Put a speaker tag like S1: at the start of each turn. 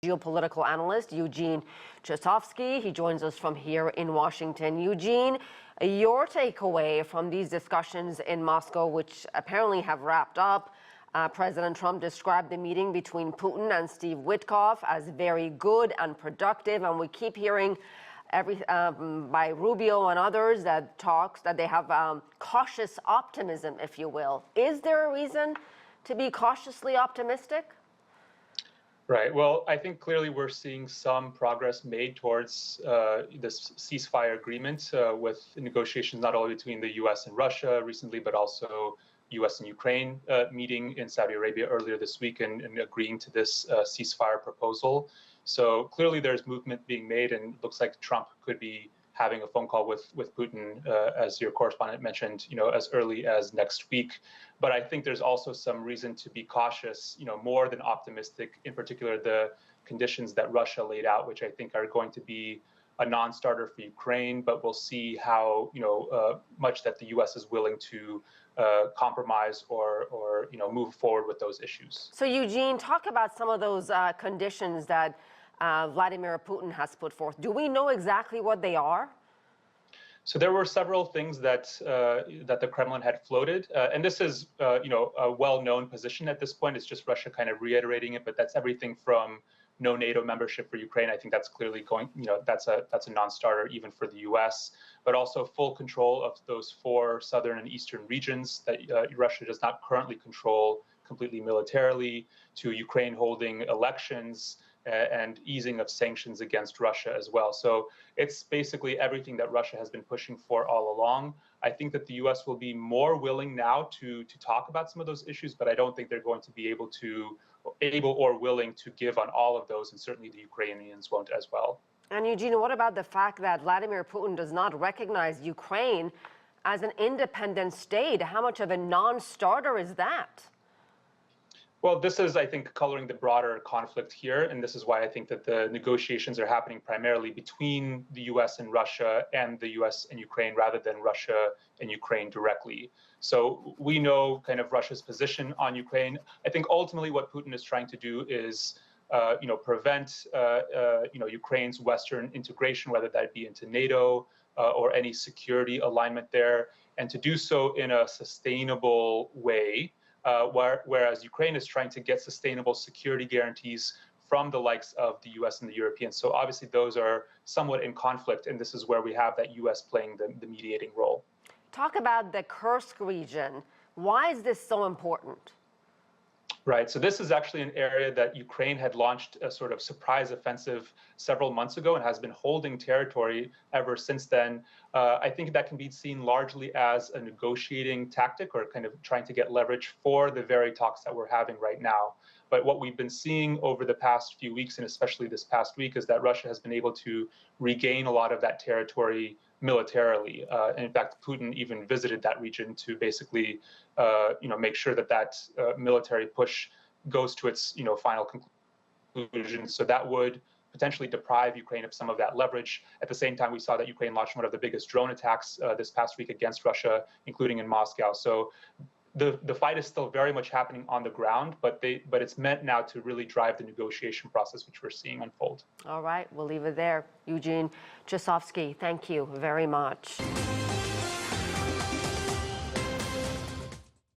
S1: Geopolitical analyst Eugene Chausovsky. He joins us from here in Washington. Eugene, your takeaway from these discussions in Moscow, which apparently have wrapped up. President Trump described the meeting between Putin and Steve Witkoff as very good and productive, and we keep hearing by Rubio and others that they have cautious optimism, if you will. Is there a reason to be cautiously optimistic?
S2: Right. Well, I think clearly we're seeing some progress made towards this ceasefire agreement with negotiations not only between the U.S. and Russia recently, but also U.S. and Ukraine meeting in Saudi Arabia earlier this week and agreeing to this ceasefire proposal. So clearly there's movement being made, and it looks like Trump could be having a phone call with Putin, as your correspondent mentioned, as early as next week. But I think there's also some reason to be cautious, more than optimistic, in particular the conditions that Russia laid out, which I think are going to be a non-starter for Ukraine, but we'll see how, much that the U.S. is willing to compromise or move forward with those issues.
S1: So Eugene, talk about some of those conditions that Vladimir Putin has put forth. Do we know exactly what they are?
S2: So there were several things that the Kremlin had floated, and this is a well-known position at this point. It's just Russia kind of reiterating it, but that's everything from no NATO membership for Ukraine. I think that's clearly going, that's a non-starter even for the U.S., but also full control of those 4 southern and eastern regions that Russia does not currently control completely militarily, to Ukraine holding elections, and easing of sanctions against Russia as well. So it's basically everything that Russia has been pushing for all along. I think that the U.S. will be more willing now to talk about some of those issues, but I don't think they're going to be able or willing to give on all of those, and certainly the Ukrainians won't as well.
S1: And Eugene, what about the fact that Vladimir Putin does not recognize Ukraine as an independent state? How much of a non-starter is that?
S2: Well, this is, I think, coloring the broader conflict here, and this is why I think that the negotiations are happening primarily between the U.S. and Russia and the U.S. and Ukraine rather than Russia and Ukraine directly. So we know kind of Russia's position on Ukraine. I think ultimately what Putin is trying to do is, prevent, Ukraine's Western integration, whether that be into NATO or any security alignment there, and to do so in a sustainable way. Whereas Ukraine is trying to get sustainable security guarantees from the likes of the U.S. and the Europeans. So obviously those are somewhat in conflict, and this is where we have that U.S. playing the mediating role.
S1: Talk about the Kursk region. Why is this so important?
S2: Right. So this is actually an area that Ukraine had launched a sort of surprise offensive several months ago and has been holding territory ever since then. I think that can be seen largely as a negotiating tactic, or kind of trying to get leverage for the very talks that we're having right now. But what we've been seeing over the past few weeks, and especially this past week, is that Russia has been able to regain a lot of that territory militarily. And in fact, Putin even visited that region to basically, make sure that military push goes to its, final conclusion. So that would potentially deprive Ukraine of some of that leverage. At the same time, we saw that Ukraine launched one of the biggest drone attacks this past week against Russia, including in Moscow. So the fight is still very much happening on the ground, but it's meant now to really drive the negotiation process, which we're seeing unfold.
S1: All right, we'll leave it there. Eugene Chausovsky, thank you very much.